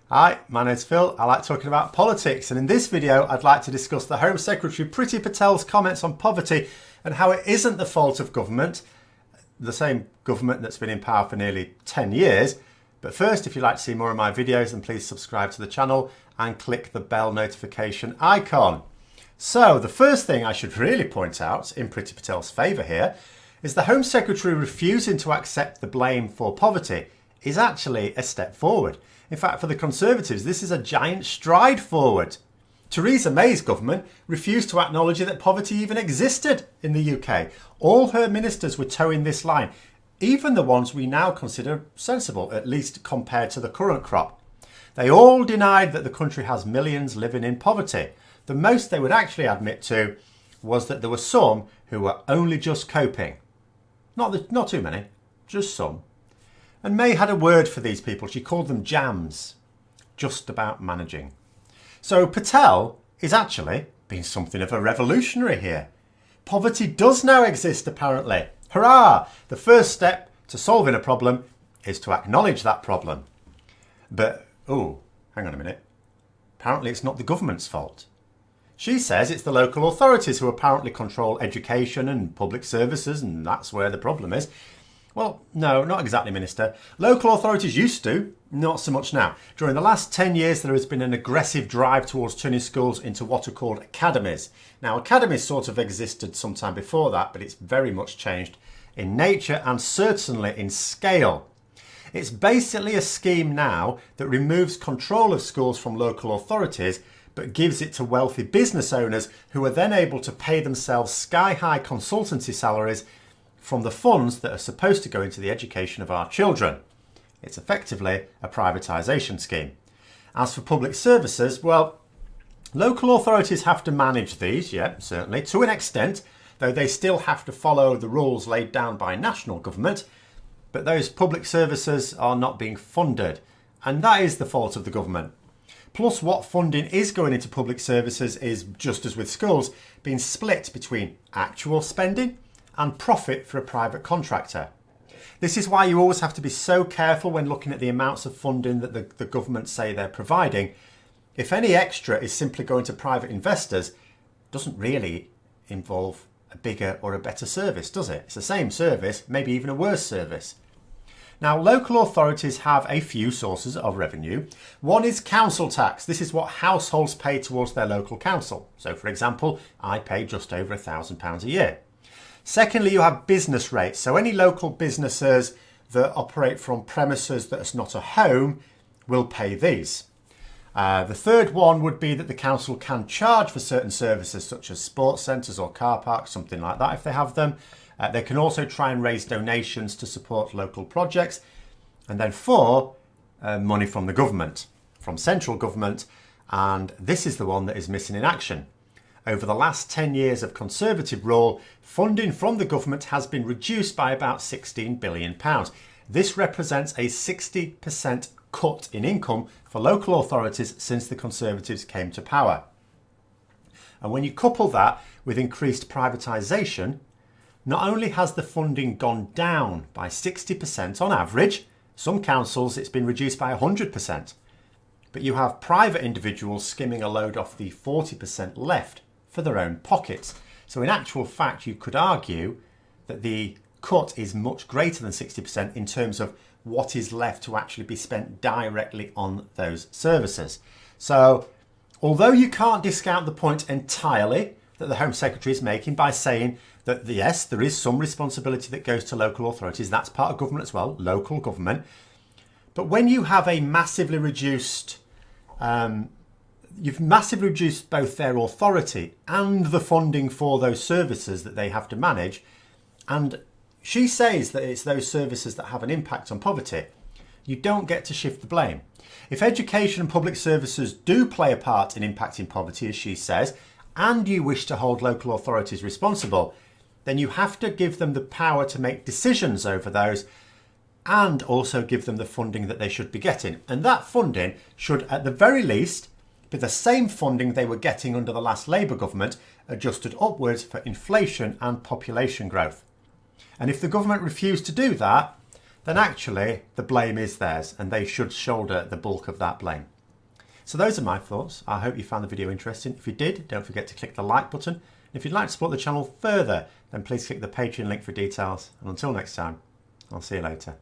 Hi, my name's Phil. I like talking about politics, and in this video I'd like to discuss the Home Secretary Priti Patel's comments on poverty and how it isn't the fault of government, the same government that's been in power for nearly 10 years. But first, if you'd like to see more of my videos, then please subscribe to the channel and click the bell notification icon. So the first thing I should really point out in Priti Patel's favour here is the Home Secretary refusing to accept the blame for poverty is actually a step forward. In fact, for the Conservatives, this is a giant stride forward. Theresa May's government refused to acknowledge that poverty even existed in the UK. All her ministers were towing this line, even the ones we now consider sensible, at least compared to the current crop. They all denied that the country has millions living in poverty. The most they would actually admit to was that there were some who were only just coping. Not too many, just some. And May had a word for these people. She called them jams, just about managing. So Patel is actually being something of a revolutionary here. Poverty does now exist, apparently. Hurrah! The first step to solving a problem is to acknowledge that problem. But, oh, hang on a minute. Apparently it's not the government's fault. She says it's the local authorities who apparently control education and public services, and that's where the problem is. Well, no, not exactly, Minister. Local authorities used to, not so much now. During the last 10 years, there has been an aggressive drive towards turning schools into what are called academies. Now, academies sort of existed sometime before that, but it's very much changed in nature and certainly in scale. It's basically a scheme now that removes control of schools from local authorities, but gives it to wealthy business owners who are then able to pay themselves sky-high consultancy salaries from the funds that are supposed to go into the education of our children. It's effectively a privatisation scheme. As for public services, well, local authorities have to manage these, yeah, certainly, to an extent, though they still have to follow the rules laid down by national government. But those public services are not being funded, and that is the fault of the government. Plus, what funding is going into public services is, just as with schools, being split between actual spending and profit for a private contractor. This is why you always have to be so careful when looking at the amounts of funding that the government say they're providing. If any extra is simply going to private investors, it doesn't really involve a bigger or a better service, does it? It's the same service, maybe even a worse service. Now, local authorities have a few sources of revenue. One is council tax. This is what households pay towards their local council. So, for example, I pay just over £1,000 a year. Secondly, you have business rates. So any local businesses that operate from premises that is not a home will pay these. The third one would be that the council can charge for certain services such as sports centres or car parks, something like that if they have them. They can also try and raise donations to support local projects. And then four, money from the government, from central government. And this is the one that is missing in action. Over the last 10 years of Conservative rule, funding from the government has been reduced by about £16 billion. This represents a 60% cut in income for local authorities since the Conservatives came to power. And when you couple that with increased privatisation, not only has the funding gone down by 60% on average, some councils it's been reduced by 100%, but you have private individuals skimming a load off the 40% left for their own pockets. So in actual fact, you could argue that the cut is much greater than 60% in terms of what is left to actually be spent directly on those services. So although you can't discount the point entirely that the Home Secretary is making by saying that yes, there is some responsibility that goes to local authorities, that's part of government as well, local government. But when you have a massively reduced you've massively reduced both their authority and the funding for those services that they have to manage. And she says that it's those services that have an impact on poverty. You don't get to shift the blame. If education and public services do play a part in impacting poverty, as she says, and you wish to hold local authorities responsible, then you have to give them the power to make decisions over those and also give them the funding that they should be getting. And that funding should, at the very least, be the same funding they were getting under the last Labour government, adjusted upwards for inflation and population growth. And if the government refused to do that, then actually the blame is theirs and they should shoulder the bulk of that blame. So those are my thoughts. I hope you found the video interesting. If you did, don't forget to click the like button. And if you'd like to support the channel further, then please click the Patreon link for details. And until next time, I'll see you later.